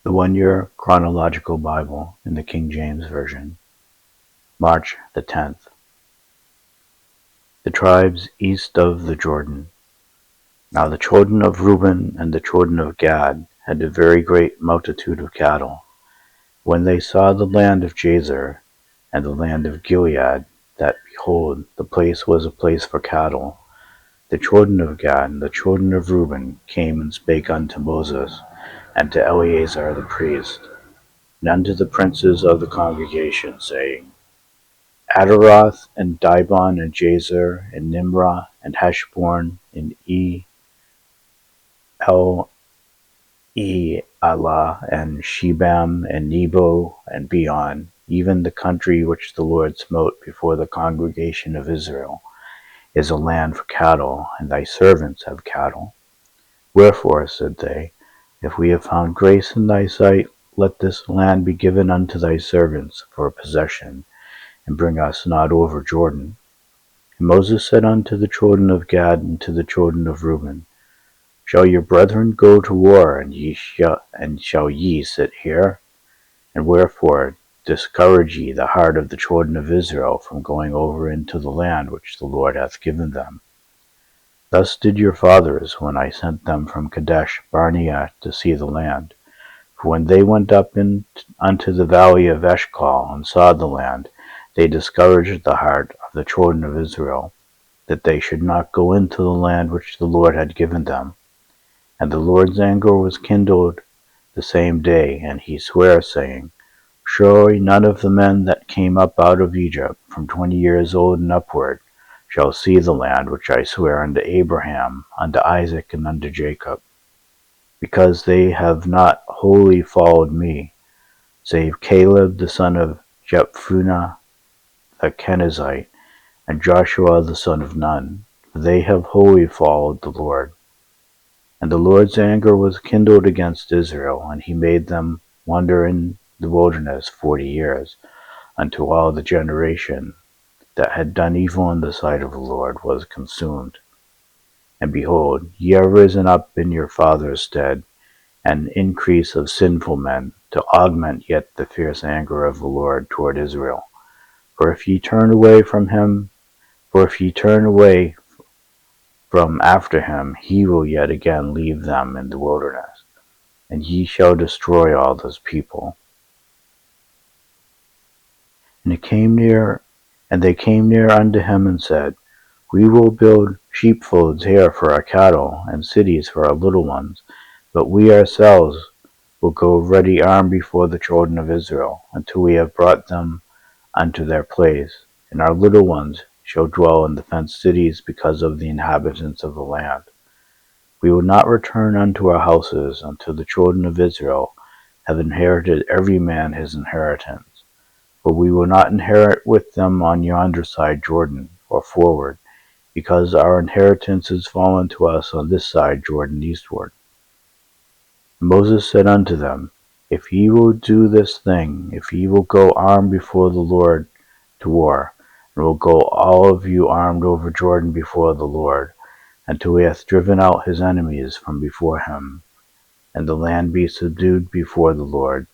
The 1-Year Chronological Bible in the King James Version, March the 10th. The tribes east of the Jordan. Now the children of Reuben and the children of Gad had a very great multitude of cattle. When they saw the land of Jazer and the land of Gilead, that, behold, the place was a place for cattle, the children of Gad and the children of Reuben came and spake unto Moses and to Eleazar the priest, and unto the princes of the congregation, saying, Adaroth and Dibon and Jazer and Nimrah and Heshborn and El-Elah and Shebam and Nebo and Beon, even the country which the Lord smote before the congregation of Israel, is a land for cattle, and thy servants have cattle. Wherefore, said they, if we have found grace in thy sight, let this land be given unto thy servants for a possession, and bring us not over Jordan. And Moses said unto the children of Gad and to the children of Reuben, Shall your brethren go to war, and shall ye sit here? And wherefore discourage ye the heart of the children of Israel from going over into the land which the Lord hath given them? Thus did your fathers when I sent them from Kadesh Barnea to see the land. For when they went up unto the valley of Eshcol and saw the land, they discouraged the heart of the children of Israel, that they should not go into the land which the Lord had given them. And the Lord's anger was kindled the same day, and he sware, saying, Surely none of the men that came up out of Egypt from 20 years old and upward shall see the land which I swear unto Abraham, unto Isaac, and unto Jacob, because they have not wholly followed me, save Caleb the son of Jephunneh the Kenizzite, and Joshua the son of Nun, for they have wholly followed the Lord. And the Lord's anger was kindled against Israel, and he made them wander in the wilderness 40 years, until all the generation that had done evil in the sight of the Lord was consumed. And behold, ye are risen up in your father's stead, an increase of sinful men, to augment yet the fierce anger of the Lord toward Israel. For if ye turn away from after him, he will yet again leave them in the wilderness, and ye shall destroy all this people. And they came near unto him and said, We will build sheepfolds here for our cattle, and cities for our little ones, but we ourselves will go ready armed before the children of Israel, until we have brought them unto their place, and our little ones shall dwell in the fenced cities because of the inhabitants of the land. We will not return unto our houses until the children of Israel have inherited every man his inheritance. For we will not inherit with them on yonder side Jordan, or forward, because our inheritance is fallen to us on this side Jordan eastward. And Moses said unto them, If ye will do this thing, if ye will go armed before the Lord to war, and will go all of you armed over Jordan before the Lord, until he hath driven out his enemies from before him, and the land be subdued before the Lord,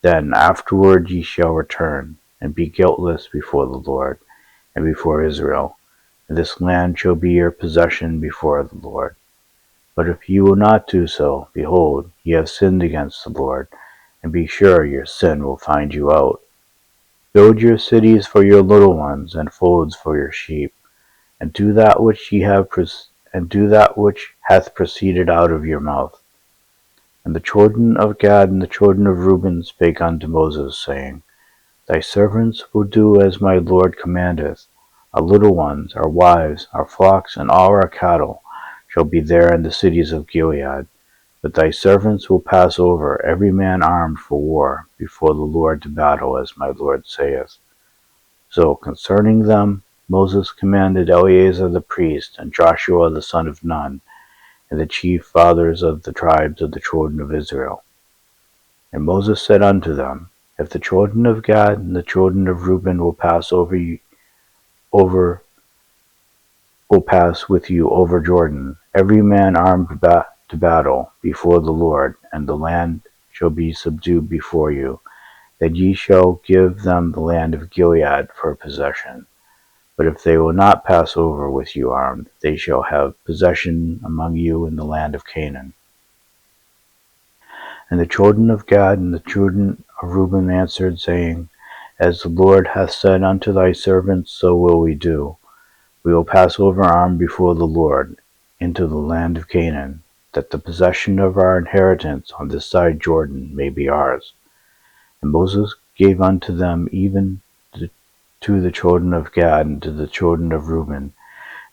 then afterward ye shall return, and be guiltless before the Lord, and before Israel, and this land shall be your possession before the Lord. But if ye will not do so, behold, ye have sinned against the Lord, and be sure your sin will find you out. Build your cities for your little ones, and folds for your sheep, and do that which hath proceeded out of your mouth. And the children of Gad and the children of Reuben spake unto Moses, saying, Thy servants will do as my Lord commandeth. Our little ones, our wives, our flocks, and all our cattle shall be there in the cities of Gilead. But thy servants will pass over, every man armed for war, before the Lord to battle, as my Lord saith. So concerning them Moses commanded Eleazar the priest, and Joshua the son of Nun, and the chief fathers of the tribes of the children of Israel. And Moses said unto them, If the children of Gad and the children of Reuben will pass with you over Jordan, every man armed to battle before the Lord, and the land shall be subdued before you, that ye shall give them the land of Gilead for a possession. But if they will not pass over with you armed, they shall have possession among you in the land of Canaan. And the children of Gad and the children of Reuben answered, saying, As the Lord hath said unto thy servants, so will we do. We will pass over armed before the Lord into the land of Canaan, that the possession of our inheritance on this side Jordan may be ours. And Moses gave unto them even to the children of Gad and to the children of Reuben,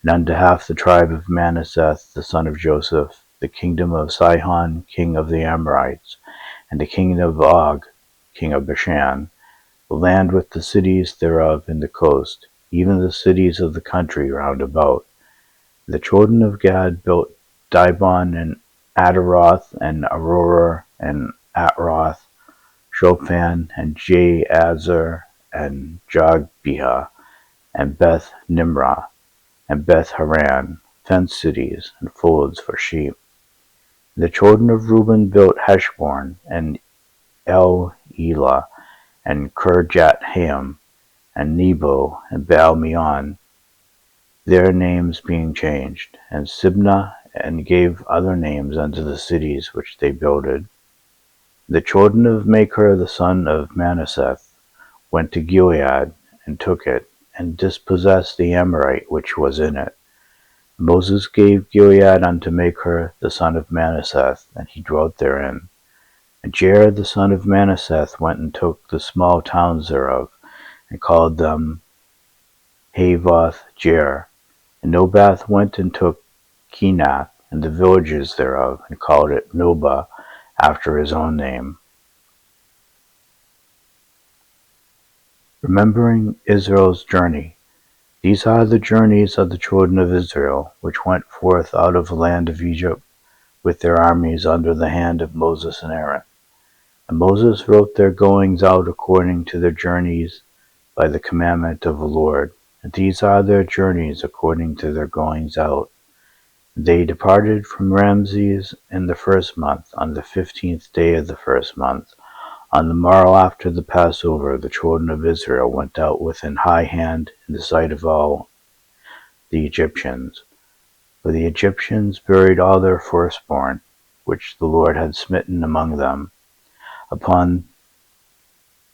and unto half the tribe of Manasseh the son of Joseph, the kingdom of Sihon king of the Amorites, and the kingdom of Og king of Bashan, the land with the cities thereof in the coast, even the cities of the country round about. The children of Gad built Dibon and Ataroth and Aurora and Atroth, Shophan and Jazer and Jogbehah and Beth Nimrah and Beth Haran, fenced cities and folds for sheep. The children of Reuben built Heshbon and El Elah and Kirjathaim and Nebo and Baal-meon, their names being changed, and Sibnah, and gave other names unto the cities which they builded. The children of Machir the son of Manasseh went to Gilead, and took it, and dispossessed the Amorite which was in it. Moses gave Gilead unto Machir the son of Manasseh, and he dwelt therein. And Jair the son of Manasseh went and took the small towns thereof, and called them Havoth Jair. And Nobath went and took Kenath, and the villages thereof, and called it Nobah, after his own name. Remembering Israel's journey. These are the journeys of the children of Israel, which went forth out of the land of Egypt, with their armies under the hand of Moses and Aaron. And Moses wrote their goings out according to their journeys by the commandment of the Lord. And these are their journeys according to their goings out. They departed from Ramses in the first month, on the 15th day of the first month. On the morrow after the Passover, the children of Israel went out with an high hand in the sight of all the Egyptians. For the Egyptians buried all their firstborn, which the Lord had smitten among them. Upon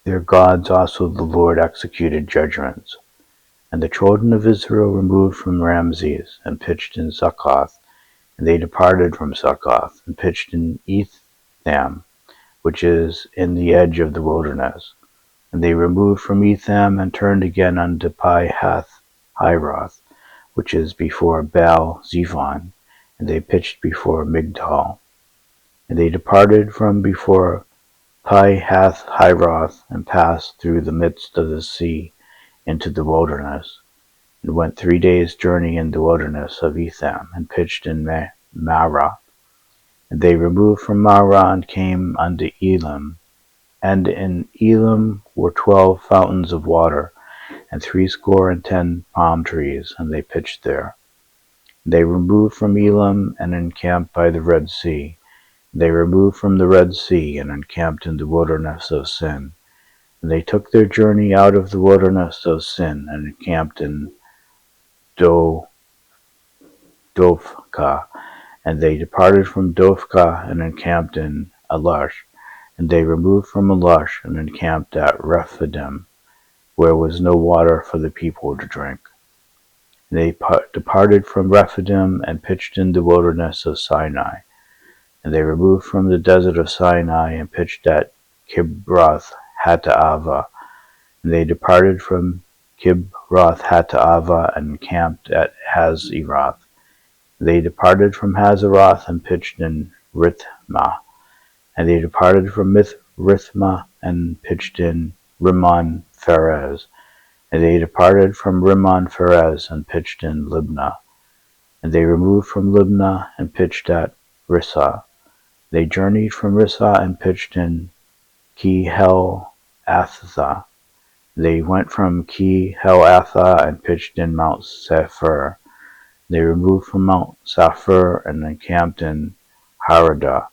their gods also the Lord executed judgments. And the children of Israel removed from Ramses, and pitched in Succoth. And they departed from Succoth, and pitched in Etham, which is in the edge of the wilderness. And they removed from Etham, and turned again unto Pi-hath-hiroth, which is before Baal-zephon, and they pitched before Migdol. And they departed from before Pi-hath-hiroth, and passed through the midst of the sea into the wilderness, and went 3 days' journey in the wilderness of Etham, and pitched in Marah. And they removed from Marah, and came unto Elim. And in Elim were 12 fountains of water, and 70 palm trees, and they pitched there. They removed from Elim, and encamped by the Red Sea. They removed from the Red Sea, and encamped in the wilderness of Sin. And they took their journey out of the wilderness of Sin, and encamped in Dophkah. And they departed from Dophkah, and encamped in Alush. And they removed from Alush, and encamped at Rephidim, where was no water for the people to drink. And they departed from Rephidim, and pitched in the wilderness of Sinai. And they removed from the desert of Sinai, and pitched at Kibroth Hattaavah. And they departed from Kibroth Hattaavah, and encamped at Hazeroth. They departed from Hazeroth, and pitched in Rithmah. And they departed from Rithmah, and pitched in Rimmon Pharez. And they departed from Rimmon Pharez, and pitched in Libnah. And they removed from Libnah, and pitched at Rissah. They journeyed from Rissah, and pitched in Ki-hel-athah. They went from Ki-hel-athah, and pitched in Mount Sephir. They removed from Mount Sephir, and encamped in Haradah.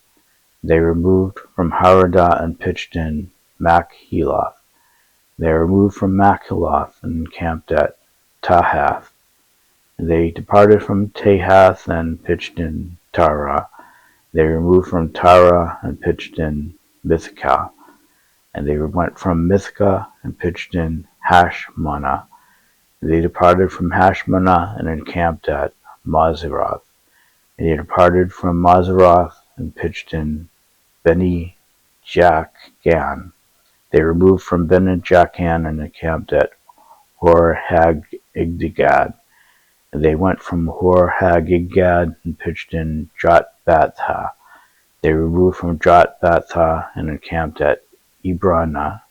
They removed from Haradah and pitched in Machheloth. They removed from Machheloth and encamped at Tahath. They departed from Tahath and pitched in Tarah. They removed from Tarah and pitched in Mithkah. And they went from Mithkah and pitched in Hashmonah. They departed from Hashmonah and encamped at Moseroth. And they departed from Moseroth and pitched in Beni Jaakan. They removed from Beni Jaakan and encamped at Hor-Haggidgad. And they went from Hor-Haggidgad and pitched in Jotbathah. They removed from Jotbathah and encamped at Ebronah.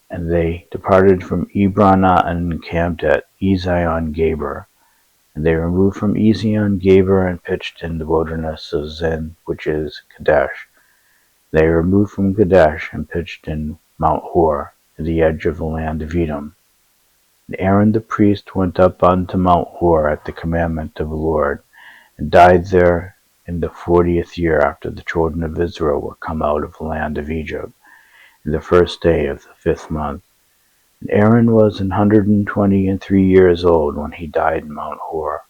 And they departed from Ebronah and encamped at Ezion-Geber. And they removed from Ezion-Geber and pitched in the wilderness of Zin, which is Kadesh. They removed from Kadesh and pitched in Mount Hor, at the edge of the land of Edom. And Aaron the priest went up unto Mount Hor at the commandment of the Lord, and died there in the 40th year after the children of Israel were come out of the land of Egypt, in the first day of the 5th month. And Aaron was 123 years old when he died in Mount Hor.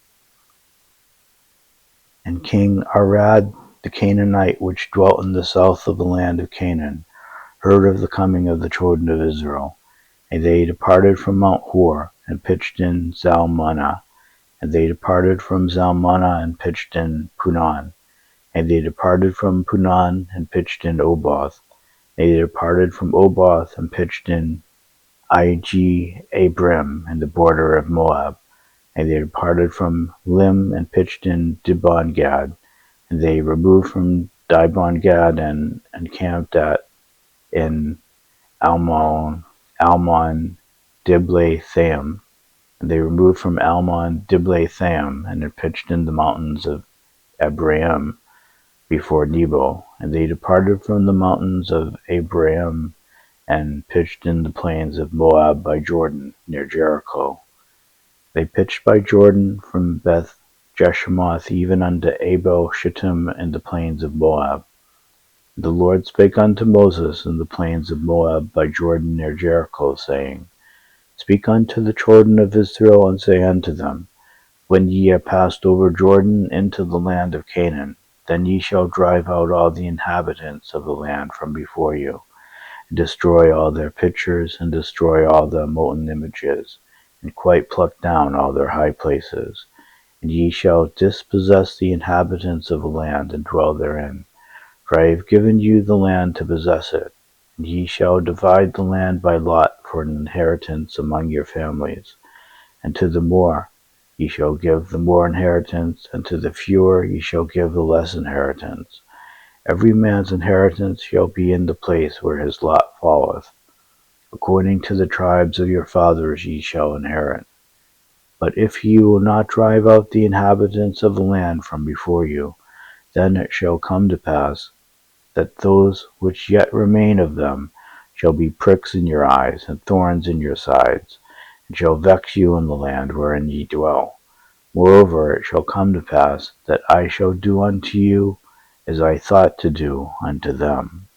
And King Arad the Canaanite, which dwelt in the south of the land of Canaan, heard of the coming of the children of Israel. And they departed from Mount Hor, and pitched in Zalmunna. And they departed from Zalmunna, and pitched in Punon. And they departed from Punon, and pitched in Oboth. And they departed from Oboth, and pitched in Ij-Abrim, in the border of Moab. And they departed from Lim, and pitched in Dibon-Gad. And they removed from Dibon-Gad, and encamped in Almon Diblathaim. And they removed from Almon Diblathaim, and had pitched in the mountains of Abraham before Nebo. And they departed from the mountains of Abraham, and pitched in the plains of Moab by Jordan, near Jericho. They pitched by Jordan from Beth Jeshimoth even unto Abel Shittim in the plains of Moab. The Lord spake unto Moses in the plains of Moab by Jordan near Jericho, saying, Speak unto the children of Israel, and say unto them, When ye are passed over Jordan into the land of Canaan, then ye shall drive out all the inhabitants of the land from before you, and destroy all their pictures, and destroy all their molten images, and quite pluck down all their high places. And ye shall dispossess the inhabitants of the land, and dwell therein. For I have given you the land to possess it. And ye shall divide the land by lot for an inheritance among your families. And to the more ye shall give the more inheritance, and to the fewer ye shall give the less inheritance. Every man's inheritance shall be in the place where his lot falleth. According to the tribes of your fathers ye shall inherit. But if ye will not drive out the inhabitants of the land from before you, then it shall come to pass that those which yet remain of them shall be pricks in your eyes, and thorns in your sides, and shall vex you in the land wherein ye dwell. Moreover, it shall come to pass that I shall do unto you as I thought to do unto them.